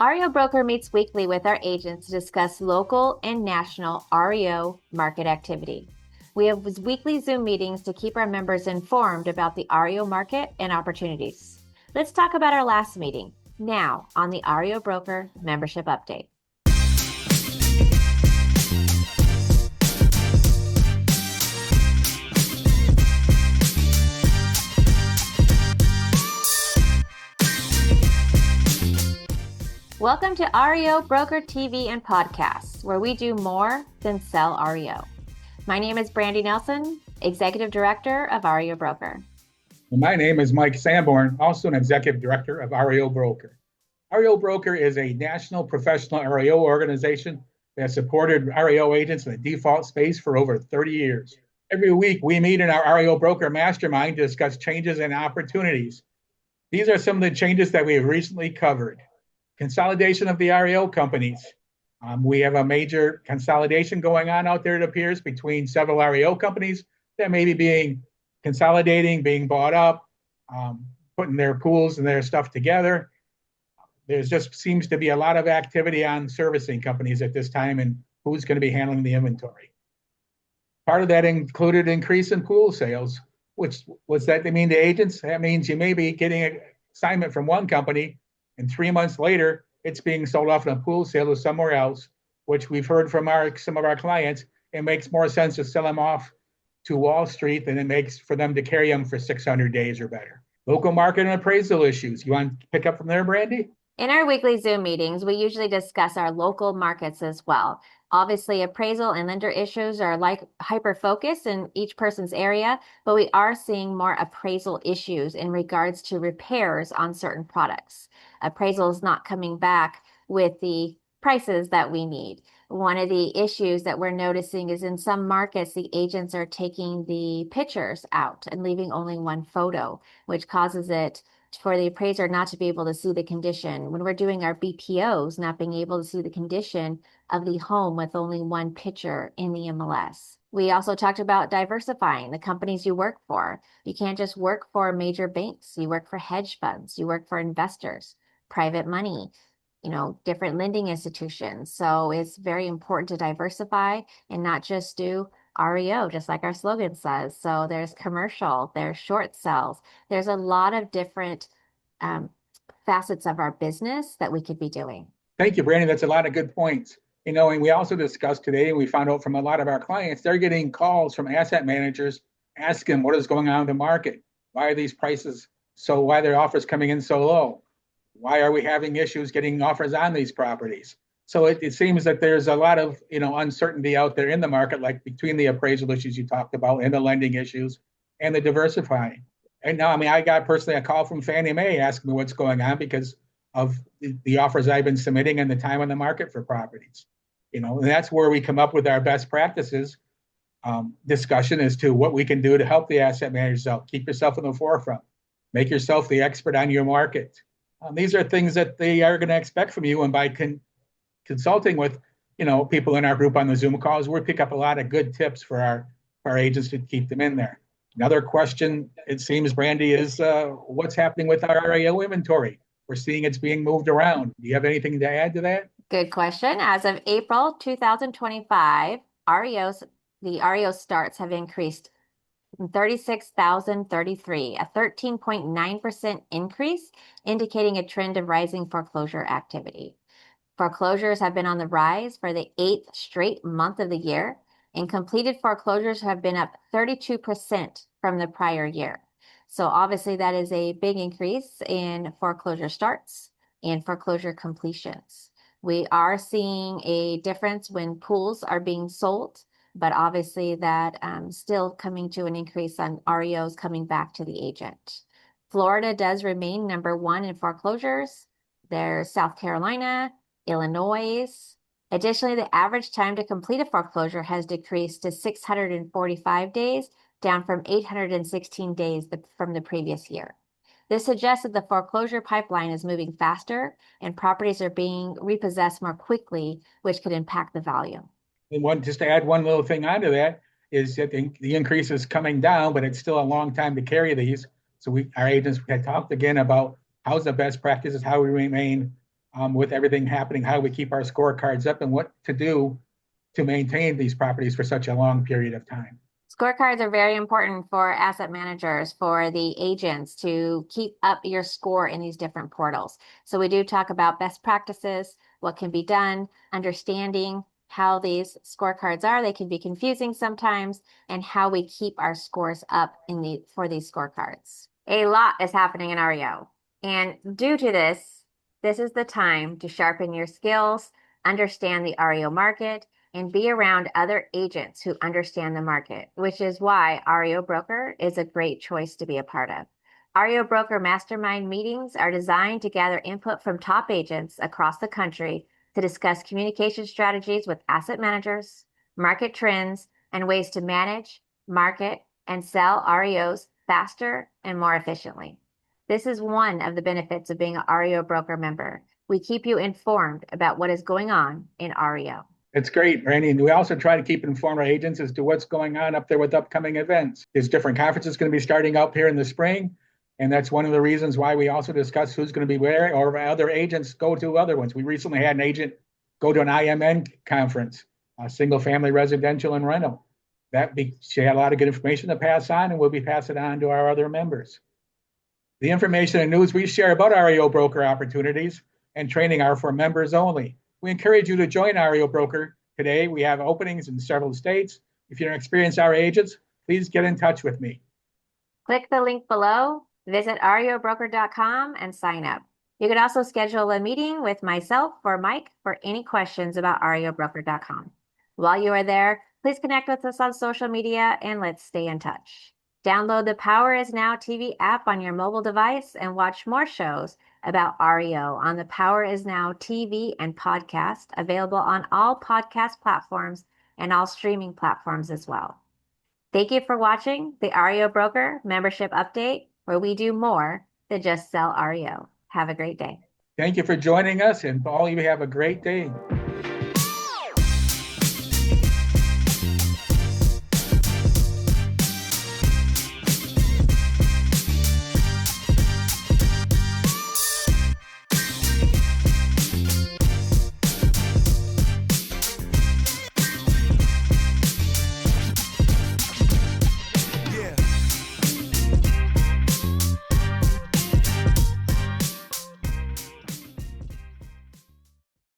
REOBroker meets weekly with our agents to discuss local and national REO market activity. We have weekly Zoom meetings to keep our members informed about the REO market and opportunities. Let's talk about our last meeting now on the REOBroker membership update. Welcome to REOBroker TV and podcasts, where we do more than sell REO. My name is Brandi Nelson, Executive Director of REOBroker. My name is Mike Sanborn, also an Executive Director of REOBroker. REOBroker is a national professional REO organization that has supported REO agents in the default space for over 30 years. Every week, we meet in our REOBroker Mastermind to discuss changes and opportunities. These are some of the changes that we have recently covered. Consolidation of the REO companies. We have a major consolidation going on out there, it appears, between several REO companies that may be being bought up, putting their pools and their stuff together. There just seems to be a lot of activity on servicing companies at this time and who's going to be handling the inventory. Part of that included increase in pool sales, which what's that mean to agents? That means you may be getting an assignment from one company and 3 months later, it's being sold off in a pool sale to somewhere else, which we've heard from some of our clients. It makes more sense to sell them off to Wall Street than it makes for them to carry them for 600 days or better. Local market and appraisal issues. You want to pick up from there, Brandi? In our weekly Zoom meetings, we usually discuss our local markets as well. Obviously, appraisal and lender issues are like hyper-focused in each person's area, but we are seeing more appraisal issues in regards to repairs on certain products. Appraisal is not coming back with the prices that we need. One of the issues that we're noticing is in some markets, the agents are taking the pictures out and leaving only one photo, which causes it for the appraiser not to be able to see the condition. When we're doing our BPOs, not being able to see the condition of the home with only one picture in the MLS. We also talked about diversifying the companies you work for. You can't just work for major banks. You work for hedge funds. You work for investors, private money, different lending institutions. So it's very important to diversify and not just do REO, just like our slogan says. So there's commercial, there's short sales. There's a lot of different facets of our business that we could be doing. Thank you, Brandi. That's a lot of good points. And we also discussed today, and we found out from a lot of our clients, they're getting calls from asset managers asking what is going on in the market. Why are these prices why are their offers coming in so low? Why are we having issues getting offers on these properties? So it seems that there's a lot of uncertainty out there in the market, like between the appraisal issues you talked about and the lending issues and the diversifying. And now, I got personally a call from Fannie Mae asking me what's going on because of the offers I've been submitting and the time on the market for properties. And that's where we come up with our best practices discussion as to what we can do to help the asset managers out. Keep yourself in the forefront. Make yourself the expert on your market. These are things that they are going to expect from you, and by consulting with people in our group on the Zoom calls, we pick up a lot of good tips for our agents to keep them in there. Another question, it seems, Brandi, is what's happening with our REO inventory? We're seeing it's being moved around. Do you have anything to add to that? Good question. As of April 2025, the REO starts have increased 36,033, a 13.9% increase, indicating a trend of rising foreclosure activity. Foreclosures have been on the rise for the 8th straight month of the year, and completed foreclosures have been up 32% from the prior year. So obviously that is a big increase in foreclosure starts and foreclosure completions. We are seeing a difference when pools are being sold, but obviously that still coming to an increase on REOs coming back to the agent. Florida does remain number one in foreclosures. There's South Carolina, Illinois. Additionally, the average time to complete a foreclosure has decreased to 645 days, down from 816 days from the previous year. This suggests that the foreclosure pipeline is moving faster and properties are being repossessed more quickly, which could impact the value. And just to add one little thing onto that is that the increase is coming down, but it's still a long time to carry these. So our agents had talked again about how's the best practices, how we remain with everything happening, how we keep our scorecards up and what to do to maintain these properties for such a long period of time. Scorecards are very important for asset managers, for the agents to keep up your score in these different portals. So we do talk about best practices, what can be done, understanding how these scorecards are. They can be confusing sometimes, and how we keep our scores up for these scorecards. A lot is happening in REO. And due to this is the time to sharpen your skills, understand the REO market, and be around other agents who understand the market, which is why REOBroker is a great choice to be a part of. REOBroker Mastermind meetings are designed to gather input from top agents across the country to discuss communication strategies with asset managers, market trends, and ways to manage, market, and sell REOs faster and more efficiently. This is one of the benefits of being a REOBroker member. We keep you informed about what is going on in REO. It's great, Brandi. And we also try to keep informed our agents as to what's going on up there with upcoming events. There's different conferences going to be starting up here in the spring. And that's one of the reasons why we also discuss who's going to be where, or other agents go to other ones. We recently had an agent go to an IMN conference, a single family residential and rental. She had a lot of good information to pass on, and we'll be passing it on to our other members. The information and news we share about REOBroker opportunities and training are for members only. We encourage you to join REOBroker today. We have openings in several states. If you're an experienced REO agent, please get in touch with me. Click the link below, visit REOBroker.com, and sign up. You can also schedule a meeting with myself or Mike for any questions about REOBroker.com. While you are there, please connect with us on social media and let's stay in touch. Download the Power Is Now TV app on your mobile device and watch more shows about REO on the Power Is Now TV and podcast, available on all podcast platforms and all streaming platforms as well. Thank you for watching the REOBroker membership update, where we do more than just sell REO. Have a great day. Thank you for joining us, and all of you have a great day.